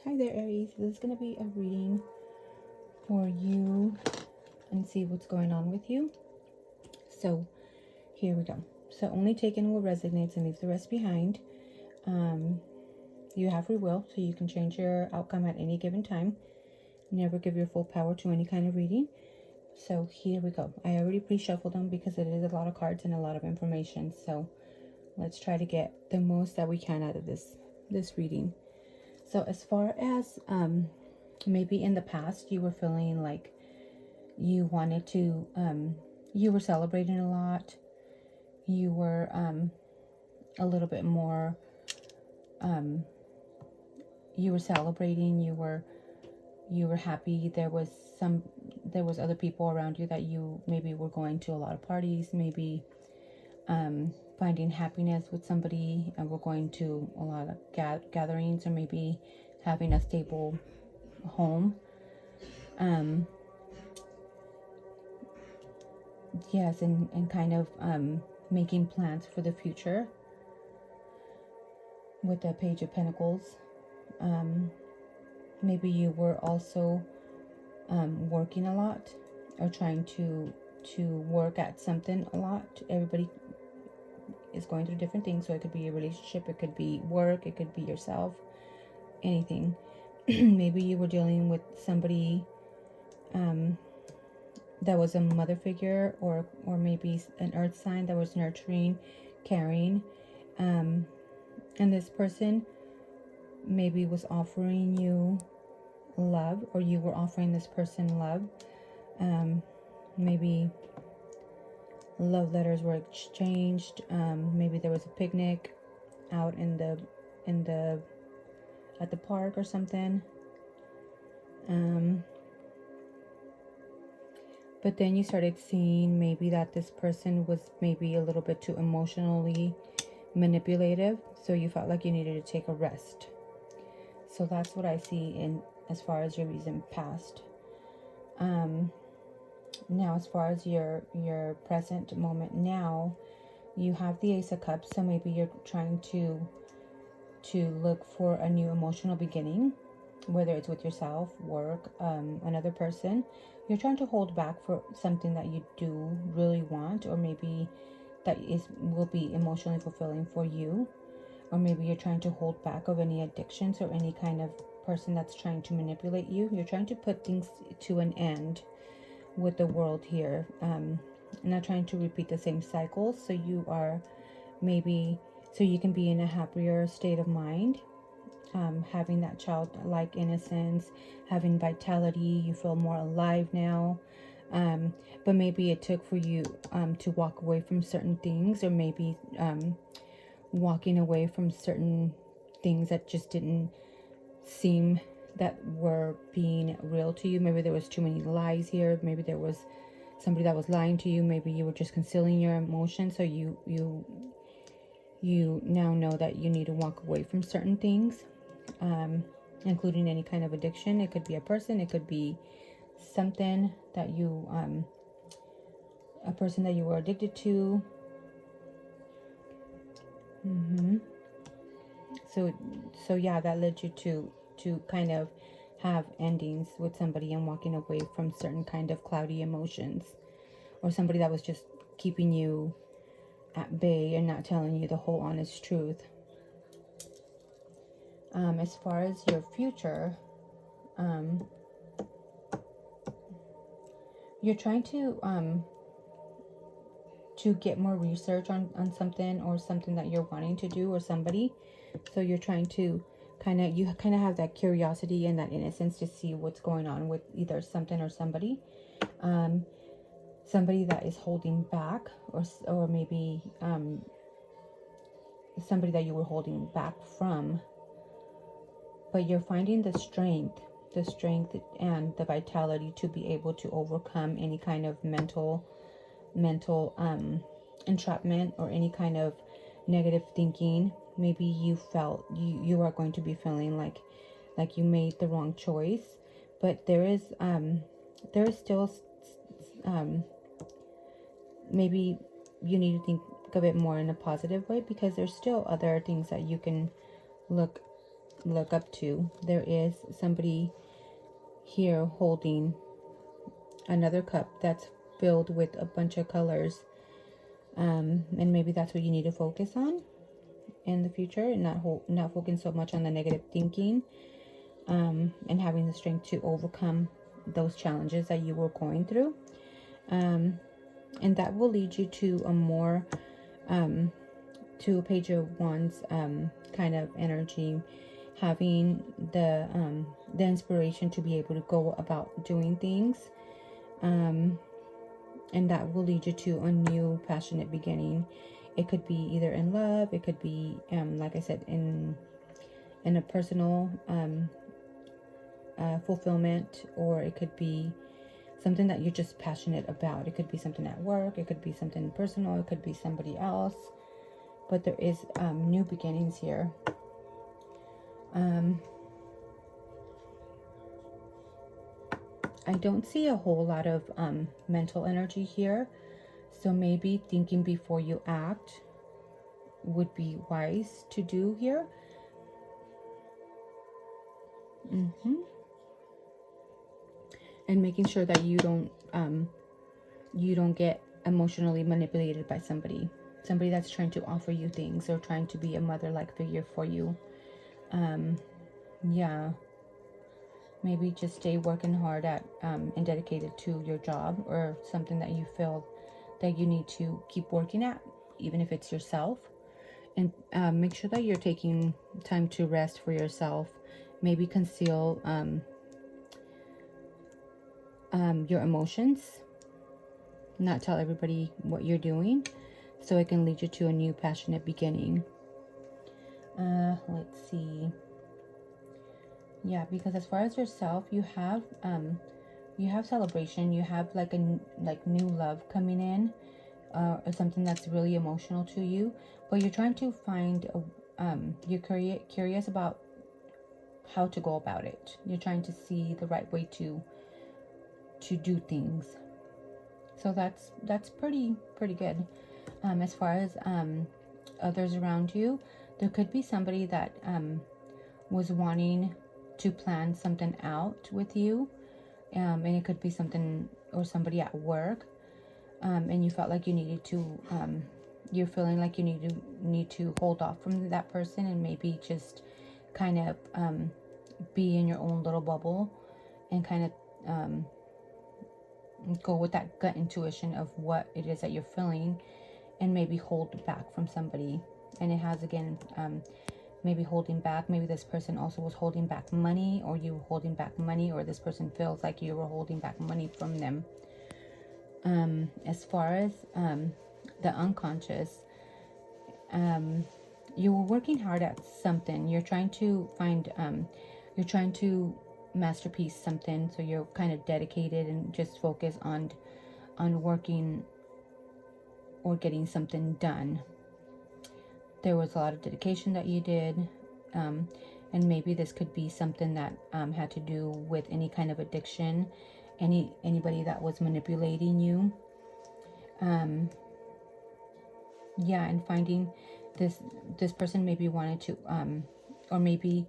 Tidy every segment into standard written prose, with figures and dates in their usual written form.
Hi there, Aries. This is going to be a reading for you and see what's going on with you. So, here we go. So, only take in what resonates and leave the rest behind. You have free will, so you can change your outcome at any given time. Never give your full power to any kind of reading. So, here we go. I already pre-shuffled them because it is a lot of cards and a lot of information. So, let's try to get the most that we can out of this reading. So, as far as maybe in the past you were feeling like you wanted to you were celebrating a lot, you were a little bit more you were celebrating, you were happy, there was other people around you that you maybe were going to a lot of parties, maybe finding happiness with somebody, and we're going to a lot of gatherings, or maybe having a stable home. Yes, and kind of making plans for the future with the Page of Pentacles. Maybe you were also working a lot, or trying to work at something a lot. Everybody is going through different things, so it could be a relationship, it could be work, it could be yourself, anything. Maybe you were dealing with somebody that was a mother figure, or maybe an earth sign that was nurturing, caring, and this person maybe was offering you love, or you were offering this person love. Maybe love letters were exchanged. Maybe there was a picnic out in the at the park or something. But then you started seeing maybe that this person was maybe a little bit too emotionally manipulative, so you felt like you needed to take a rest. So that's what I see in as far as your recent past. Now, as far as your present moment now, you have the Ace of Cups, so maybe you're trying to look for a new emotional beginning, whether it's with yourself, work, another person. You're trying to hold back for something that you do really want, or maybe that will be emotionally fulfilling for you. Or maybe you're trying to hold back of any addictions or any kind of person that's trying to manipulate you. You're trying to put things to an end with the world here. Not trying to repeat the same cycles. So you are maybe, so you can be in a happier state of mind. Having that childlike innocence, having vitality, you feel more alive now. But maybe it took for you to walk away from certain things, or maybe walking away from certain things that just didn't seem that were being real to you. Maybe there was too many lies here. Maybe there was somebody that was lying to you. Maybe you were just concealing your emotions. So you now know that you need to walk away from certain things, including any kind of addiction. It could be a person, it could be something that you a person that you were addicted to. So yeah, that led you to kind of have endings with somebody and walking away from certain kind of cloudy emotions, or somebody that was just keeping you at bay and not telling you the whole honest truth. As far as your future, you're trying to get more research on something, or something that you're wanting to do, or somebody. So you're trying to kind of have that curiosity and that innocence to see what's going on with either something or somebody. Somebody that is holding back, or maybe somebody that you were holding back from. But you're finding the strength and the vitality to be able to overcome any kind of mental entrapment, or any kind of negative thinking. Maybe you felt you are going to be feeling like you made the wrong choice, but there is still maybe you need to think of it more in a positive way, because there's still other things that you can look look up to. There is somebody here holding another cup that's filled with a bunch of colors. And maybe that's what you need to focus on in the future, and not focus so much on the negative thinking, and having the strength to overcome those challenges that you were going through. And that will lead you to a more to a Page of Wands kind of energy, having the inspiration to be able to go about doing things, and that will lead you to a new passionate beginning. It could be either in love, it could be like I said, in a personal fulfillment, or it could be something that you're just passionate about. It could be something at work, it could be something personal, it could be somebody else, but there is new beginnings here. I don't see a whole lot of mental energy here, so maybe thinking before you act would be wise to do here. And making sure that you don't get emotionally manipulated by somebody that's trying to offer you things or trying to be a mother-like figure for you. Yeah, maybe just stay working hard at and dedicated to your job, or something that you feel that you need to keep working at, even if it's yourself. And make sure that you're taking time to rest for yourself. Maybe conceal your emotions, not tell everybody what you're doing, so it can lead you to a new passionate beginning. Let's see. Yeah, because as far as yourself, you have celebration, you have like new love coming in, or something that's really emotional to you, but you're trying to find you're curious about how to go about it. You're trying to see the right way to do things. So that's pretty good. As far as others around you, there could be somebody that was wanting to plan something out with you, and it could be something or somebody at work, and you felt like you needed to you're feeling like you need to hold off from that person, and maybe just kind of be in your own little bubble, and kind of go with that gut intuition of what it is that you're feeling, and maybe hold back from somebody. And it has, again, maybe holding back. Maybe this person also was holding back money, or you were holding back money, or this person feels like you were holding back money from them. As far as the unconscious, you were working hard at something. You're trying to find, you're trying to masterpiece something, so you're kind of dedicated and just focus on working or getting something done. There was a lot of dedication that you did, and maybe this could be something that had to do with any kind of addiction, anybody that was manipulating you. Yeah, and finding this person maybe wanted to, or maybe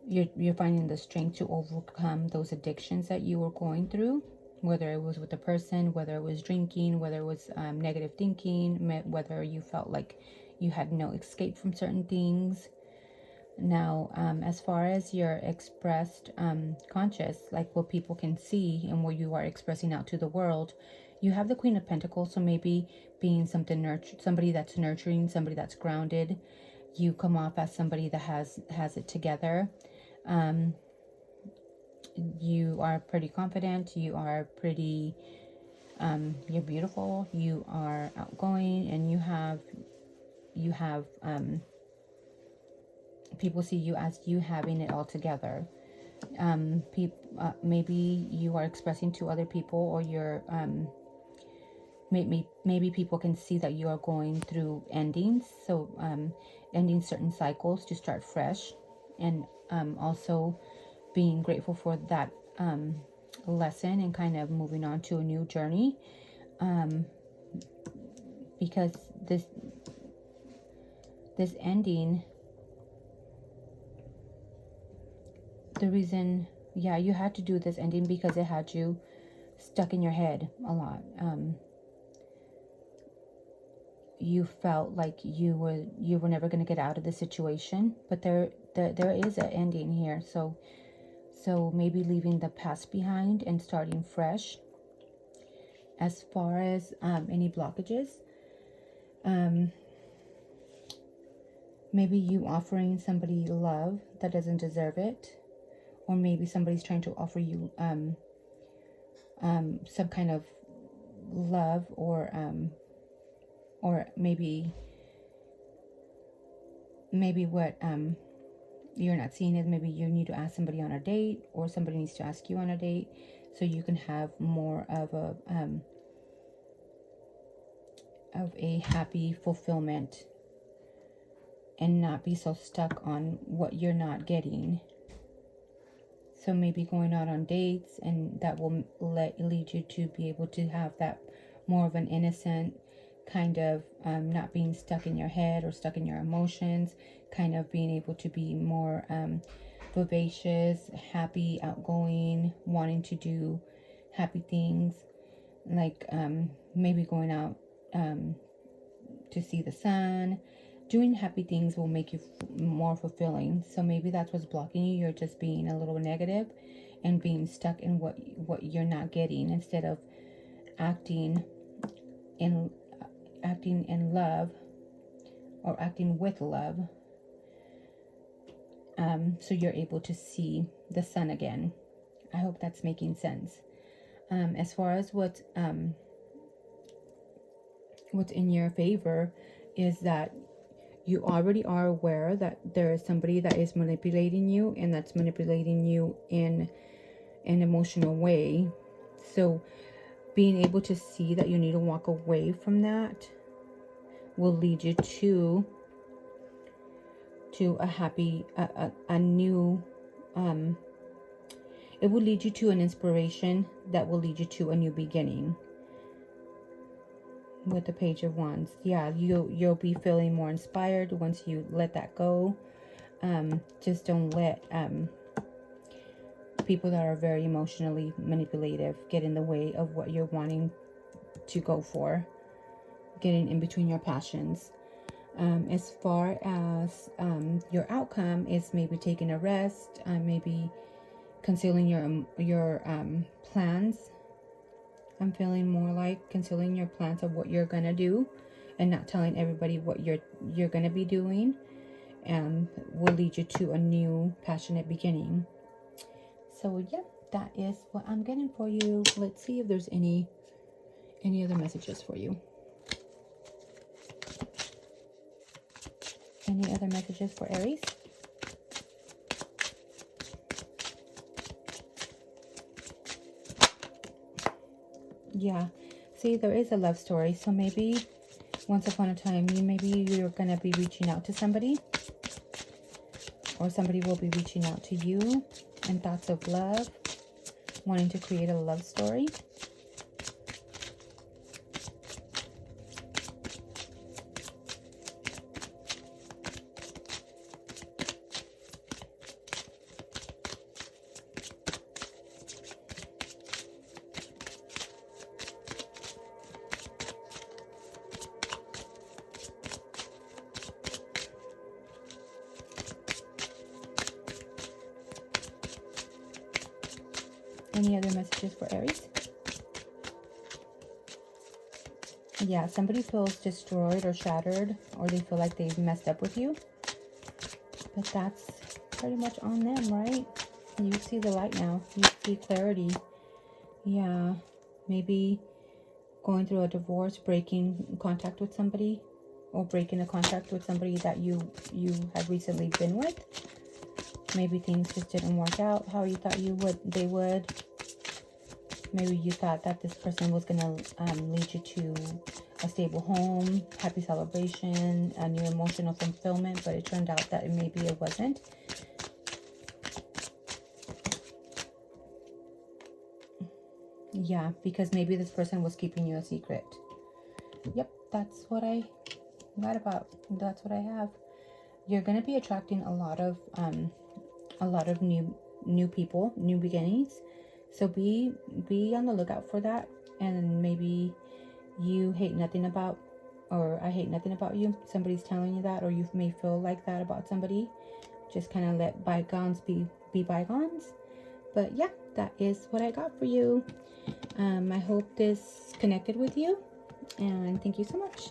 you're finding the strength to overcome those addictions that you were going through, whether it was with a person, whether it was drinking, whether it was negative thinking, whether you felt like you had no escape from certain things. Now, as far as your expressed conscious, like what people can see and what you are expressing out to the world, you have the Queen of Pentacles. So maybe being somebody that's nurturing, somebody that's grounded. You come off as somebody that has it together. You are pretty confident. You are pretty, you're beautiful. You are outgoing, and you have people see you as you having it all together. Maybe you are expressing to other people, or you're maybe people can see that you are going through endings, so ending certain cycles to start fresh, and also being grateful for that lesson, and kind of moving on to a new journey, because this ending the reason, yeah, you had to do this ending because it had you stuck in your head a lot. You felt like you were never going to get out of the situation, but there is an ending here. So maybe leaving the past behind and starting fresh. As far as any blockages, maybe you offering somebody love that doesn't deserve it, or maybe somebody's trying to offer you some kind of love, or maybe what you're not seeing is maybe you need to ask somebody on a date, or somebody needs to ask you on a date, so you can have more of a happy fulfillment and not be so stuck on what you're not getting. So maybe going out on dates, and that will lead you to be able to have that more of an innocent kind of not being stuck in your head or stuck in your emotions, kind of being able to be more vivacious, happy, outgoing, wanting to do happy things, like maybe going out to see the sun. Doing happy things will make you more fulfilling. So maybe that's what's blocking you. You're just being a little negative and being stuck in what you're not getting, instead of acting in love, or acting with love. So you're able to see the sun again. I hope that's making sense. As far as what's in your favor is that you already are aware that there is somebody that is manipulating you, and that's manipulating you in an emotional way. So being able to see that you need to walk away from that will lead you to a happy, a new, it will lead you to an inspiration that will lead you to a new beginning. With the Page of Wands, yeah, you'll be feeling more inspired once you let that go. Just don't let people that are very emotionally manipulative get in the way of what you're wanting to go for, getting in between your passions. As far as your outcome is maybe taking a rest, maybe concealing your plans. I'm feeling more like concealing your plans of what you're gonna do, and not telling everybody what you're gonna be doing, will lead you to a new passionate beginning. So yeah, that is what I'm getting for you. Let's see if there's any other messages for you. Any other messages for Aries? Yeah, see, there is a love story. So maybe once upon a time, you're gonna be reaching out to somebody, or somebody will be reaching out to you in thoughts of love, wanting to create a love story. Any other messages for Aries? Yeah, somebody feels destroyed or shattered, or they feel like they've messed up with you. But that's pretty much on them, right? You see the light now. You see clarity. Yeah, maybe going through a divorce, breaking contact with somebody, or breaking a contract with somebody that you had recently been with. Maybe things just didn't work out how you thought they would. Maybe you thought that this person was going to lead you to a stable home, happy celebration, a new emotional fulfillment, but it turned out that maybe it wasn't. Yeah, because maybe this person was keeping you a secret. Yep, that's what I got about. That's what I have. You're going to be attracting a lot of new new people, new beginnings. So be on the lookout for that. And maybe you hate nothing about, or I hate nothing about you. Somebody's telling you that, or you may feel like that about somebody. Just kind of let bygones be bygones. But yeah, that is what I got for you. I hope this connected with you, and thank you so much.